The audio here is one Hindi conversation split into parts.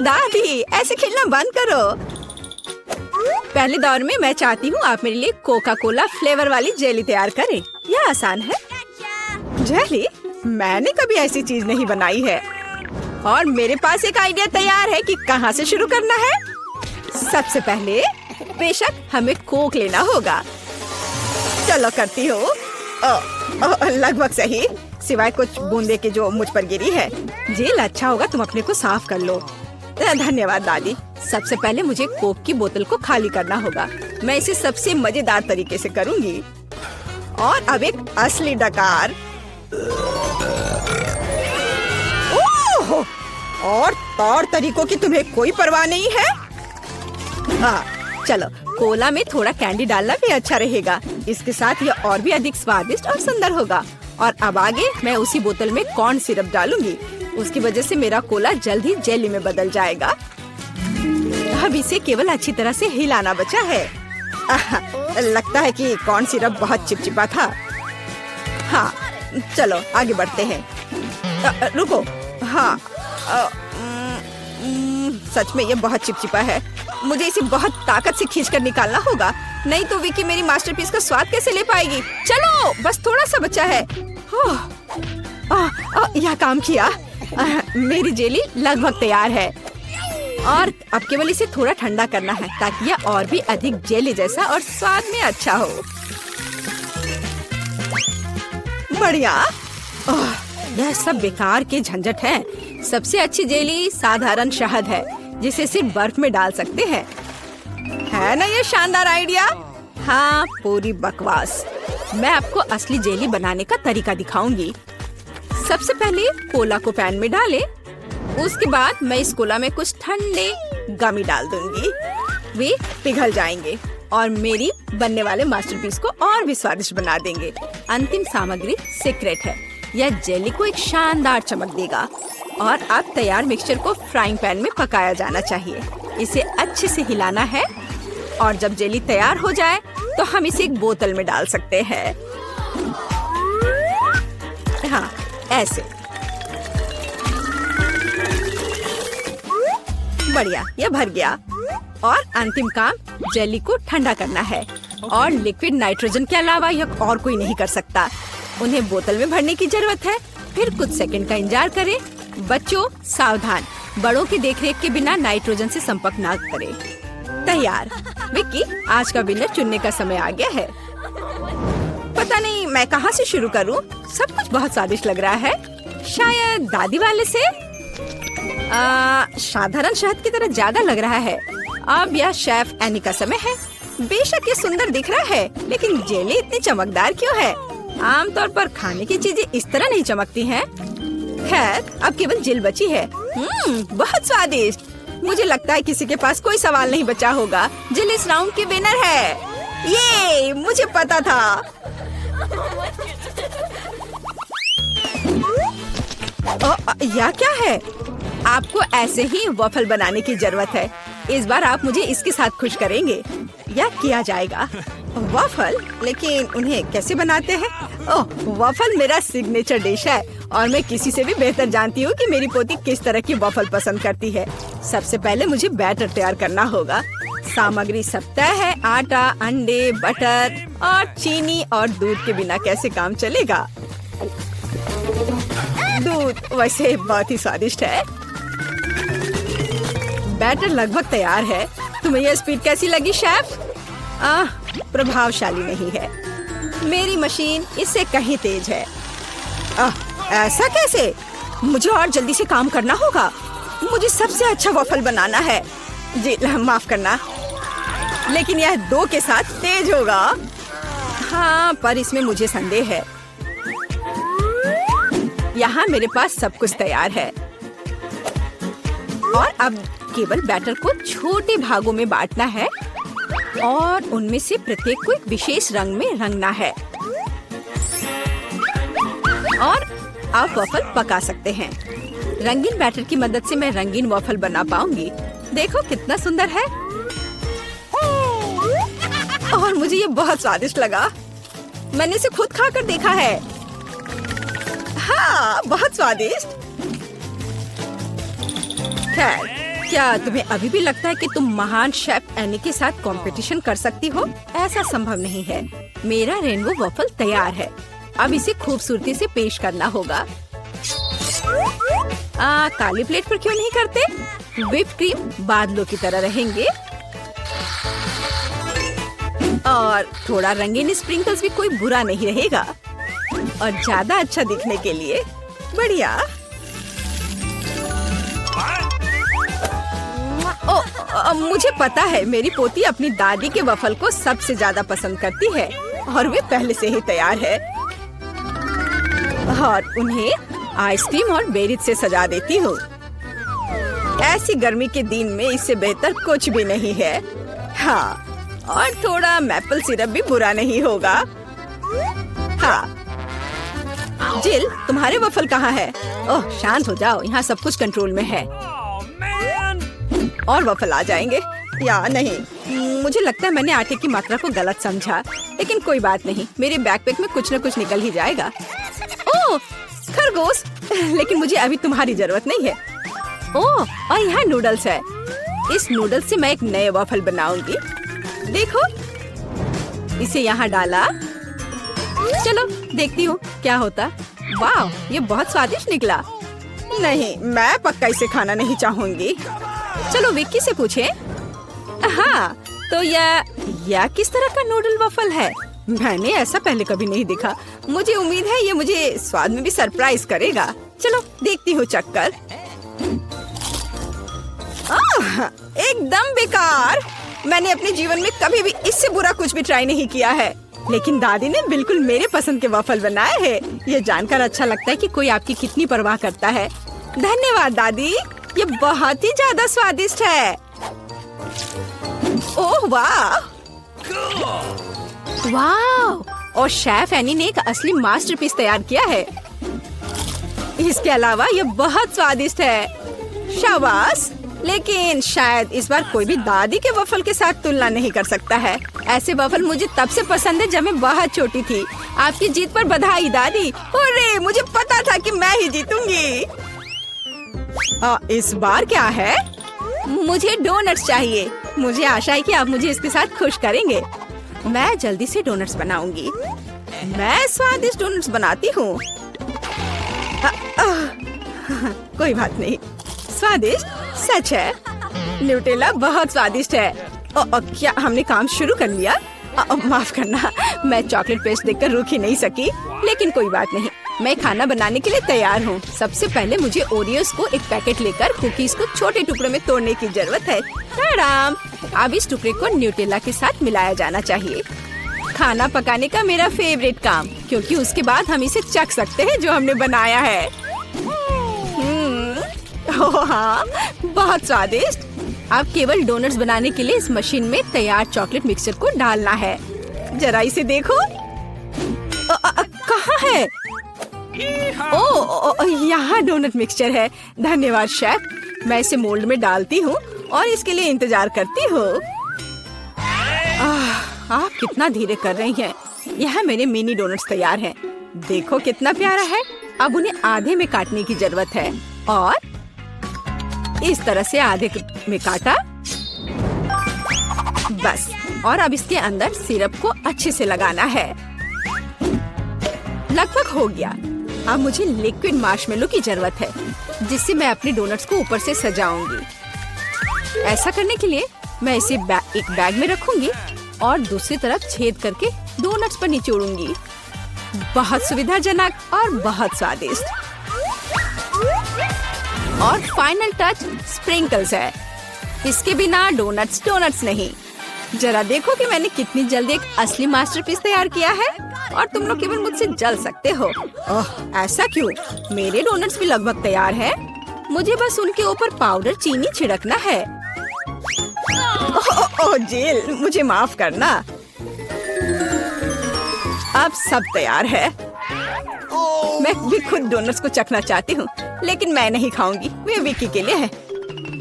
दादी, ऐसे खेलना बंद करो। पहले दौर में मैं चाहती हूँ आप मेरे लिए कोका कोला फ्लेवर वाली जेली तैयार करें। यह आसान है। जेली? मैंने कभी ऐसी चीज नहीं बनाई है। और मेरे पास एक आइडिया तैयार है कि कहाँ से शुरू करना है। सबसे पहले बेशक हमें कोक लेना होगा। चलो करती हो। लगभग सही, सिवाय कुछ बूंदे के जो मुझ पर गिरी है। जेल अच्छा होगा, तुम अपने को साफ कर लो। धन्यवाद दादी। सबसे पहले मुझे कोक की बोतल को खाली करना होगा। मैं इसे सबसे मजेदार तरीके से करूंगी। और अब एक असली डकार। ओह! और तौर तरीकों की तुम्हें कोई परवाह नहीं है? चलो, कोला में थोड़ा कैंडी डालना भी अच्छा रहेगा। इसके साथ यह और भी अधिक स्वादिष्ट और सुंदर होगा। और अब आगे मैं उसी बोतल में कॉर्न सिरप डालूंगी। उसकी वजह से मेरा कोला जल्द ही जेली में बदल जाएगा। अब इसे केवल अच्छी तरह से हिलाना बचा है। लगता है कि कॉर्न सिरप बहुत चिपचिपा था। हाँ, चलो आगे बढ़ते हैं। रुको। हाँ, सच में ये बहुत चिपचिपा है। मुझे इसे बहुत ताकत से खींचकर निकालना होगा, नहीं तो विकी मेरी मास्टरपीस का स्वाद कैसे ले पाएगी। चलो, बस थोड़ा सा बचा है। यह काम किया। मेरी जेली लगभग तैयार है। और अब केवल इसे थोड़ा ठंडा करना है ताकि यह और भी अधिक जेली जैसा और स्वाद में अच्छा हो। बढ़िया। यह सब बेकार के झंझट है। सबसे अच्छी जेली साधारण शहद है, जिसे सिर्फ बर्फ में डाल सकते हैं। है ना ये शानदार आइडिया? हाँ, पूरी बकवास। मैं आपको असली जेली बनाने का तरीका दिखाऊंगी। सबसे पहले कोला को पैन में डालें। उसके बाद मैं इस कोला में कुछ ठंडे गमी डाल दूंगी। वे पिघल जाएंगे और मेरी बनने वाले मास्टरपीस को और भी स्वादिष्ट बना देंगे। अंतिम सामग्री सीक्रेट है। यह जेली को एक शानदार चमक देगा। और अब तैयार मिक्सचर को फ्राइंग पैन में पकाया जाना चाहिए। इसे अच्छे से हिलाना है। और जब जेली तैयार हो जाए तो हम इसे एक बोतल में डाल सकते हैं। हाँ, ऐसे। बढ़िया, यह भर गया। और अंतिम काम जेली को ठंडा करना है। और लिक्विड नाइट्रोजन के अलावा यह और कोई नहीं कर सकता। उन्हें बोतल में भरने की जरूरत है। फिर कुछ सेकंड का इंतजार करें। बच्चों सावधान, बड़ों की देखरेख के बिना नाइट्रोजन से संपर्क न करें। तैयार। विक्की, आज का विनर चुनने का समय आ गया है। पता नहीं मैं कहाँ से शुरू करूँ। सब कुछ बहुत स्वादिष्ट लग रहा है। शायद दादी वाले से। साधारण शहद की तरह ज्यादा लग रहा है। अब यह शेफ एनी का समय है। बेशक ये सुंदर दिख रहा है, लेकिन जेली इतनी चमकदार क्यों है? आमतौर पर खाने की चीजें इस तरह नहीं चमकती हैं। खैर, अब केवल जेल बची है। बहुत स्वादिष्ट। मुझे लगता है किसी के पास कोई सवाल नहीं बचा होगा। जेल इस राउंड की विनर है। ये मुझे पता था। यह क्या है? आपको ऐसे ही वॉफल बनाने की जरूरत है। इस बार आप मुझे इसके साथ खुश करेंगे। यह किया जाएगा। वॉफल? लेकिन उन्हें कैसे बनाते हैं? ओह, वॉफल मेरा सिग्नेचर डिश है और मैं किसी से भी बेहतर जानती हूँ कि मेरी पोती किस तरह की वॉफल पसंद करती है। सबसे पहले मुझे बैटर तैयार करना होगा। सामग्री सब तय है। आटा, अंडे, बटर और चीनी और दूध के बिना कैसे काम चलेगा? दूध वैसे बहुत ही स्वादिष्ट है। बैटर लगभग तैयार है। तुम्हें यह स्पीड कैसी लगी शेफ? प्रभावशाली नहीं है। मेरी मशीन इससे कहीं तेज है। ऐसा कैसे? मुझे और जल्दी से काम करना होगा। मुझे सबसे अच्छा वॉफल बनाना है। जी माफ करना, लेकिन यह 2 के साथ तेज होगा। हाँ, पर इसमें मुझे संदेह है। यहाँ मेरे पास सब कुछ तैयार है। और अब केवल बैटर को छोटे भागों में बांटना है और उनमें से प्रत्येक को एक विशेष रंग में रंगना है। और आप वॉफल पका सकते हैं। रंगीन बैटर की मदद से मैं रंगीन वॉफल बना पाऊंगी। देखो कितना सुंदर है। और मुझे ये बहुत स्वादिष्ट लगा। मैंने इसे खुद खाकर देखा है। हाँ, बहुत स्वादिष्ट। खैर, क्या तुम्हें अभी भी लगता है कि तुम महान शेफ एनी के साथ कंपटीशन कर सकती हो? ऐसा संभव नहीं है। मेरा रेनबो वॉफल तैयार है। अब इसे खूबसूरती से पेश करना होगा। काली प्लेट पर क्यों नहीं करते? व्हिप क्रीम बादलों की तरह रहेंगे और थोड़ा रंगीन स्प्रिंकल्स भी कोई बुरा नहीं रहेगा। और ज्यादा अच्छा दिखने के लिए बढ़िया। मुझे पता है, मेरी पोती अपनी दादी के वफल को सबसे ज्यादा पसंद करती है और वे पहले से ही तैयार है। और उन्हें आइसक्रीम और बेरीज से सजा देती हूँ। ऐसी गर्मी के दिन में इससे बेहतर कुछ भी नहीं है। हाँ, और थोड़ा मैपल सिरप भी बुरा नहीं होगा। हाँ, जिल, तुम्हारे वफल कहाँ है? ओह, शांत हो जाओ, यहाँ सब कुछ कंट्रोल में है। और वफल आ जाएंगे या नहीं? मुझे लगता है मैंने आटे की मात्रा को गलत समझा, लेकिन कोई बात नहीं, मेरे बैकपैक में कुछ न कुछ निकल ही जाएगा। ओह, खरगोश, लेकिन मुझे अभी तुम्हारी जरूरत नहीं है। ओह, और यहाँ नूडल्स है। इस नूडल्स से मैं एक नए वफल बनाऊंगी। देखो, इसे यहाँ डाला। चलो देखती हूँ क्या होता। वाह, ये बहुत स्वादिष्ट निकला। नहीं, मैं पक्का इसे खाना नहीं चाहूंगी। चलो विक्की से पूछें। हाँ, तो यह किस तरह का नूडल वफल है? मैंने ऐसा पहले कभी नहीं देखा। मुझे उम्मीद है ये मुझे स्वाद में भी सरप्राइज करेगा। चलो देखती हूँ चक्कर। एकदम बेकार। मैंने अपने जीवन में कभी भी इससे बुरा कुछ भी ट्राई नहीं किया है, लेकिन दादी ने बिल्कुल मेरे पसंद के वफल बनाए हैं। ये जानकर अच्छा लगता है कि कोई आपकी कितनी परवाह करता है। धन्यवाद दादी, ये बहुत ही ज्यादा स्वादिष्ट है। ओह वाह, वाह! और शेफ एनी ने एक असली मास्टरपीस तैयार किया है। इसके अलावा ये बहुत स्वादिष्ट है। शाबाश! लेकिन शायद इस बार कोई भी दादी के वफल के साथ तुलना नहीं कर सकता है। ऐसे वफल मुझे तब से पसंद है जब मैं बहुत छोटी थी। आपकी जीत पर बधाई दादी। अरे, मुझे पता था कि मैं ही जीतूंगी। इस बार क्या है? मुझे डोनट्स चाहिए। मुझे आशा है कि आप मुझे इसके साथ खुश करेंगे। मैं जल्दी से डोनट्स बनाऊंगी। मैं स्वादिष्ट डोनट्स बनाती हूँ। कोई बात नहीं, स्वादिष्ट सच है। न्यूटेला बहुत स्वादिष्ट है। क्या हमने काम शुरू कर लिया? माफ करना, मैं चॉकलेट पेस्ट देखकर रुक ही नहीं सकी, लेकिन कोई बात नहीं, मैं खाना बनाने के लिए तैयार हूँ। सबसे पहले मुझे ओरियोस को एक पैकेट लेकर कुकीज को छोटे टुकड़ों में तोड़ने की जरूरत है। आराम। अब इस टुकड़े को न्यूटेला के साथ मिलाया जाना चाहिए। खाना पकाने का मेरा फेवरेट काम, क्योंकि उसके बाद हम इसे चख सकते हैं जो हमने बनाया है। ओह हाँ, बहुत स्वादिष्ट। अब केवल डोनट्स बनाने के लिए इस मशीन में तैयार चॉकलेट मिक्सचर को डालना है। जरा इसे देखो। कहाँ है? ओह, यहाँ डोनट मिक्सचर है। धन्यवाद शेफ। मैं इसे मोल्ड में डालती हूँ और इसके लिए इंतजार करती हूँ। आप कितना धीरे कर रही हैं। यहाँ मेरे मिनी डोनट्स तैयार हैं। देखो कितना प्यारा है। अब उन्हें आधे में काटने की जरूरत है और इस तरह से आधे में काटा। बस, और अब इसके अंदर सिरप को अच्छे से लगाना है। लगभग हो गया। अब मुझे लिक्विड मार्शमेलो की जरूरत है, जिससे मैं अपने डोनट्स को ऊपर से सजाऊंगी। ऐसा करने के लिए मैं इसे एक बैग में रखूंगी और दूसरी तरफ छेद करके डोनट्स पर निचोड़ूंगी। बहुत सुविधाजनक और बहुत स्वादिष्ट। और फाइनल टच स्प्रिंकल्स है। इसके बिना डोनट्स डोनट्स नहीं। जरा देखो कि मैंने कितनी जल्दी एक असली मास्टरपीस तैयार किया है और तुम लोग केवल मुझसे जल सकते हो। ओह, ऐसा क्यों? मेरे डोनट्स भी लगभग तैयार हैं। मुझे बस उनके ऊपर पाउडर चीनी छिड़कना है। ओह जिल, मुझे माफ करना। अब सब तैयार है। मैं भी खुद डोनट्स को चखना चाहती हूँ, लेकिन मैं नहीं खाऊंगी। वे विक्की के लिए है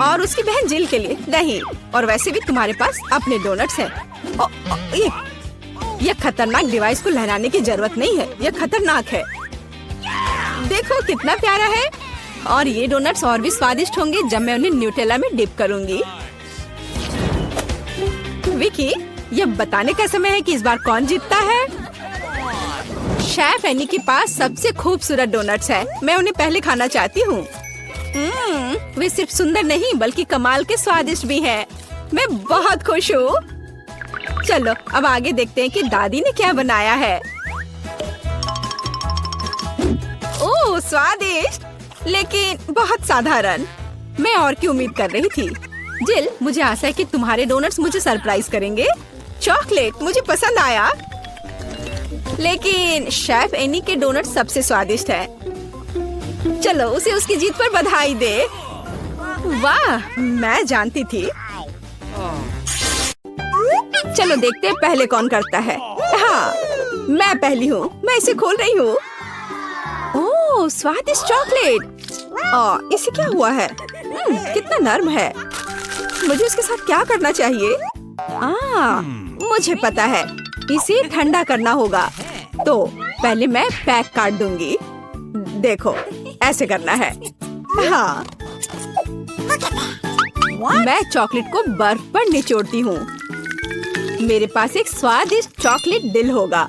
और उसकी बहन जिल के लिए नहीं। और वैसे भी तुम्हारे पास अपने डोनट्स हैं। ये खतरनाक डिवाइस को लहराने की जरूरत नहीं है। यह खतरनाक है। देखो कितना प्यारा है। और ये डोनट्स और भी स्वादिष्ट होंगे जब मैं उन्हें न्यूटेला में डिप करूंगी। विकी, ये बताने का समय है कि इस बार कौन जीतता है। शेफ एनी के पास सबसे खूबसूरत डोनट्स है। मैं उन्हें पहले खाना चाहती हूँ। वे सिर्फ सुंदर नहीं बल्कि कमाल के स्वादिष्ट भी हैं। मैं बहुत खुश हूँ। चलो अब आगे देखते हैं कि दादी ने क्या बनाया है। ओह स्वादिष्ट, लेकिन बहुत साधारण। मैं और की उम्मीद कर रही थी। जिल, मुझे आशा है कि तुम्हारे डोनट्स मुझे सरप्राइज करेंगे। चॉकलेट मुझे पसंद आया, लेकिन शेफ एनी के डोनट सबसे स्वादिष्ट है। चलो उसे उसकी जीत पर बधाई दे। वाह, मैं जानती थी। चलो देखते हैं पहले कौन करता है। हाँ, मैं पहली हूँ। मैं इसे खोल रही हूँ। ओह स्वादिष्ट चॉकलेट। इसे क्या हुआ है? कितना नर्म है। मुझे उसके साथ क्या करना चाहिए? मुझे पता है, इसे ठंडा करना होगा। तो पहले मैं पैक काट दूंगी। देखो ऐसे करना है। हाँ, मैं चॉकलेट को बर्फ पर निचोड़ती हूँ। मेरे पास एक स्वादिष्ट चॉकलेट दिल होगा।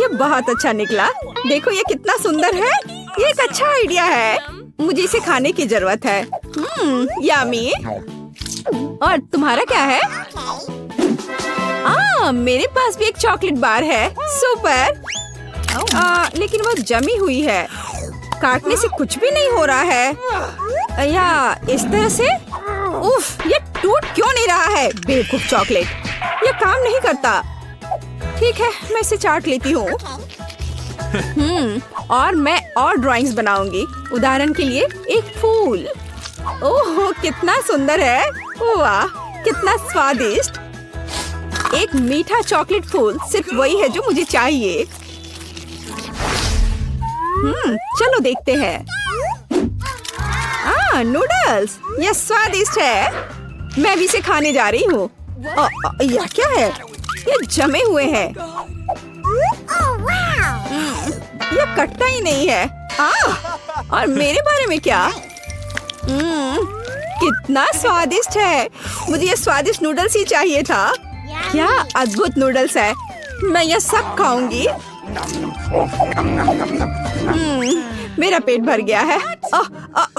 ये बहुत अच्छा निकला। देखो ये कितना सुंदर है। ये एक अच्छा आइडिया है। मुझे इसे खाने की जरूरत है। यम्मी। और तुम्हारा क्या है? मेरे पास भी एक चॉकलेट बार है। सुपर। लेकिन वो जमी हुई है। काटने से कुछ भी नहीं हो रहा है। या इस तरह से। उफ, ये टूट क्यों नहीं रहा है? बेवकूफ चॉकलेट, ये काम नहीं करता। ठीक है, मैं इसे चाट लेती हूँ। और मैं और ड्राइंग्स बनाऊंगी। उदाहरण के लिए एक फूल। ओह कितना सुंदर है। वाह कितना स्वादिष्ट। एक मीठा चॉकलेट फूल सिर्फ वही है जो मुझे चाहिए। चलो देखते हैं। नूडल्स, यह स्वादिष्ट है। मैं भी इसे खाने जा रही हूँ। यह क्या है? ये जमे हुए हैं। यह कटता ही नहीं है। और मेरे बारे में क्या? कितना स्वादिष्ट है। मुझे ये स्वादिष्ट नूडल्स ही चाहिए था। क्या अद्भुत नूडल्स है। मैं यह सब खाऊंगी। मेरा पेट भर गया है।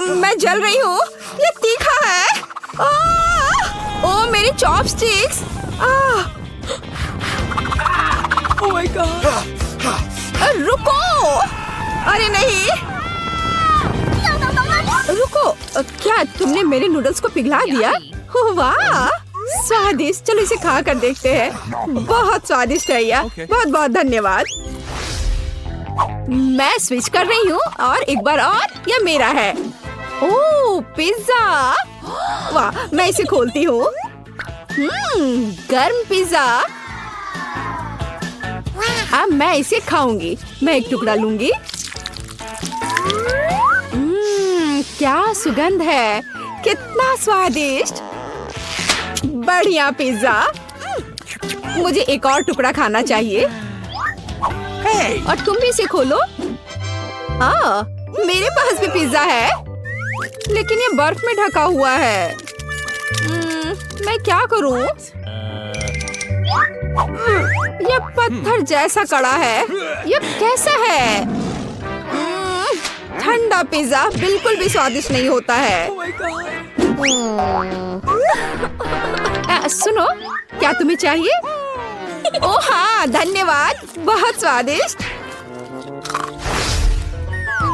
मैं जल रही हूँ। ये तीखा है। ओह मेरी चॉपस्टिक्स। Oh my God. रुको। अरे नहीं, रुको। क्या तुमने मेरे नूडल्स को पिघला दिया? वाह स्वादिष्ट। चलो इसे खा कर देखते हैं। बहुत स्वादिष्ट है यह। बहुत बहुत धन्यवाद। मैं स्विच कर रही हूँ और एक बार और यह मेरा है। ओह पिज्जा। वाह, मैं इसे खोलती हूँ। गर्म पिज्जा। अब मैं इसे खाऊंगी। मैं एक टुकड़ा लूंगी। क्या सुगंध है। कितना स्वादिष्ट। बढ़िया पिज्जा। मुझे एक और टुकड़ा खाना चाहिए। और तुम भी इसे खोलो। मेरे पास भी पिज्जा है, लेकिन ये बर्फ में ढका हुआ है। मैं क्या करूं? ये पत्थर जैसा कड़ा है। ये कैसा है? ठंडा पिज्जा बिल्कुल भी स्वादिष्ट नहीं होता है। सुनो, क्या तुम्हें चाहिए? ओह हाँ धन्यवाद। बहुत स्वादिष्ट।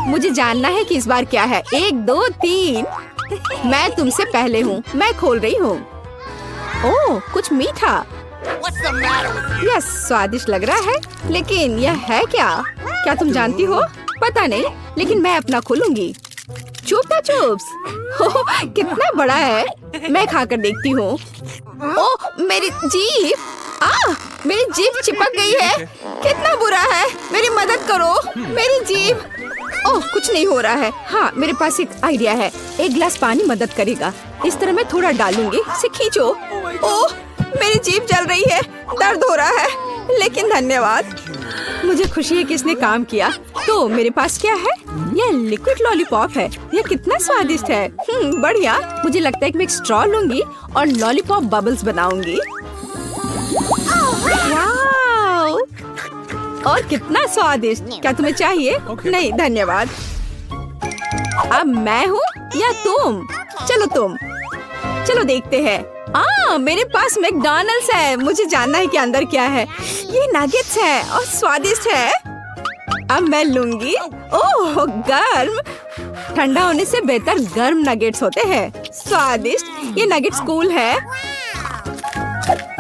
मुझे जानना है कि इस बार क्या है। 1 2 3। मैं तुमसे पहले हूँ। मैं खोल रही हूँ। ओह कुछ मीठा। यह स्वादिष्ट लग रहा है, लेकिन यह है क्या? क्या तुम जानती हो? पता नहीं, लेकिन मैं अपना खोलूंगी। चुपा चुप्स। कितना बड़ा है। मैं खाकर देखती हूँ। ओह मेरी जीभ। मेरी जीभ चिपक गई है। कितना बुरा है। मेरी मदद करो। मेरी जीभ। ओह कुछ नहीं हो रहा है। हाँ मेरे पास एक आइडिया है। एक गिलास पानी मदद करेगा। इस तरह मैं थोड़ा डालूंगी। इसे खींचो। ओह मेरी जीभ जल रही है। दर्द हो रहा है, लेकिन धन्यवाद। मुझे खुशी है कि इसने काम किया। तो मेरे पास क्या है? ये लिक्विड लॉलीपॉप है। ये कितना स्वादिष्ट है। बढ़िया। मुझे लगता है कि मैं एक स्ट्रॉ लूंगी और लॉलीपॉप बबल्स बनाऊंगी। वाव! और कितना स्वादिष्ट। क्या तुम्हें चाहिए? नहीं धन्यवाद। अब मैं हूँ या तुम? चलो तुम। चलो देखते हैं। मेरे पास मैकडॉनल्ड्स है। मुझे जानना है कि अंदर क्या है। ये नगेट्स है और स्वादिष्ट है। अब मैं लूंगी। ओह गर्म। ठंडा होने से बेहतर गर्म नगेट्स होते हैं। स्वादिष्ट। ये नगेट्स कूल है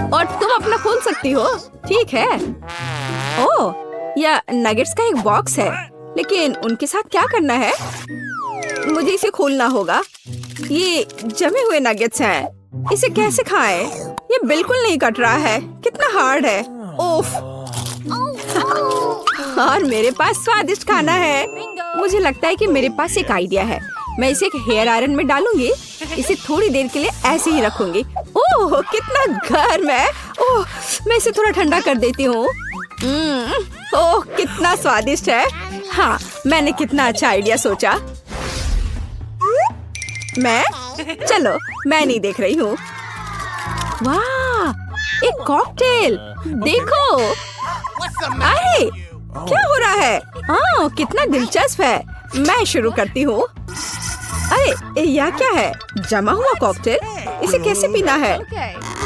और तुम अपना खोल सकती हो। ठीक है। ओह यह नगेट्स का एक बॉक्स है, लेकिन उनके साथ क्या करना है? मुझे इसे खोलना होगा। ये जमे हुए नगेट्स हैं। इसे कैसे खाएं? ये बिल्कुल नहीं कट रहा है। कितना हार्ड है। ओफ। और मेरे पास स्वादिष्ट खाना है। मुझे लगता है कि मेरे पास एक आइडिया है। मैं इसे एक हेयर आयरन में डालूंगी। इसे थोड़ी देर के लिए ऐसे ही रखूंगी। ओह कितना गर्म है। ओह मैं इसे थोड़ा ठंडा कर देती हूँ। ओह कितना स्वादिष्ट है। हाँ मैंने कितना अच्छा आइडिया सोचा। चलो मैं नहीं देख रही हूँ। वाह एक कॉकटेल। देखो। अरे क्या हो रहा है? कितना दिलचस्प है। मैं शुरू करती हूँ। अरे यह क्या है? जमा हुआ कॉकटेल। इसे कैसे पीना है?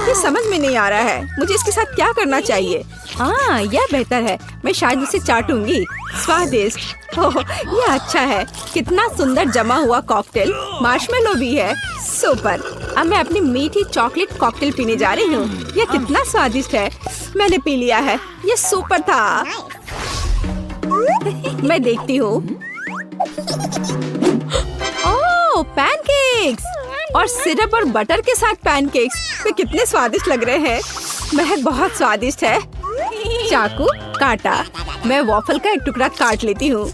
ये समझ में नहीं आ रहा है। मुझे इसके साथ क्या करना चाहिए? यह बेहतर है। मैं शायद इसे चाटूंगी। स्वादिष्ट। ओह यह अच्छा है। कितना सुंदर जमा हुआ कॉकटेल। मार्शमेलो भी है। सुपर। अब मैं अपनी मीठी चॉकलेट कॉकटेल पीने जा रही हूँ। यह कितना स्वादिष्ट है। मैंने पी लिया है। यह सुपर था। मैं देखती हूँ। ओह पैनकेक्स और सिरप और बटर के साथ पैनकेक्स। वे कितने स्वादिष्ट लग रहे हैं। महक बहुत स्वादिष्ट है। चाकू काटा। मैं वॉफल का एक टुकड़ा काट लेती हूँ।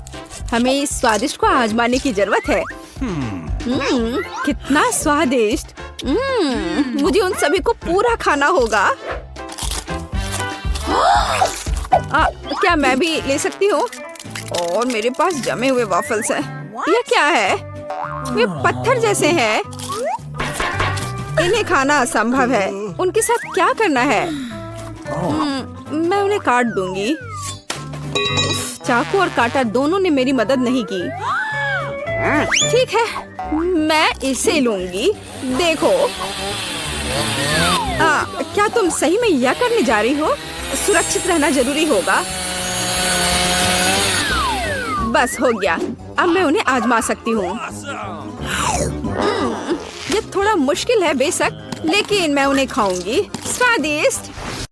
हमें इस स्वादिष्ट को आजमाने की जरूरत है। कितना स्वादिष्ट। मुझे उन सभी को पूरा खाना होगा। क्या मैं भी ले सकती हूँ? और मेरे पास जमे हुए वॉफल्स हैं। यह क्या है? वे पत्थर जैसे हैं। इन्हें खाना असंभव है। उनके साथ क्या करना है? मैं उन्हें काट दूंगी। चाकू और काटा दोनों ने मेरी मदद नहीं की। ठीक है मैं इसे लूंगी। देखो। क्या तुम सही में यह करने जा रही हो? सुरक्षित रहना जरूरी होगा। बस हो गया। अब मैं उन्हें आजमा सकती हूँ। ये थोड़ा मुश्किल है बेशक, लेकिन मैं उन्हें खाऊंगी। स्वादिष्ट।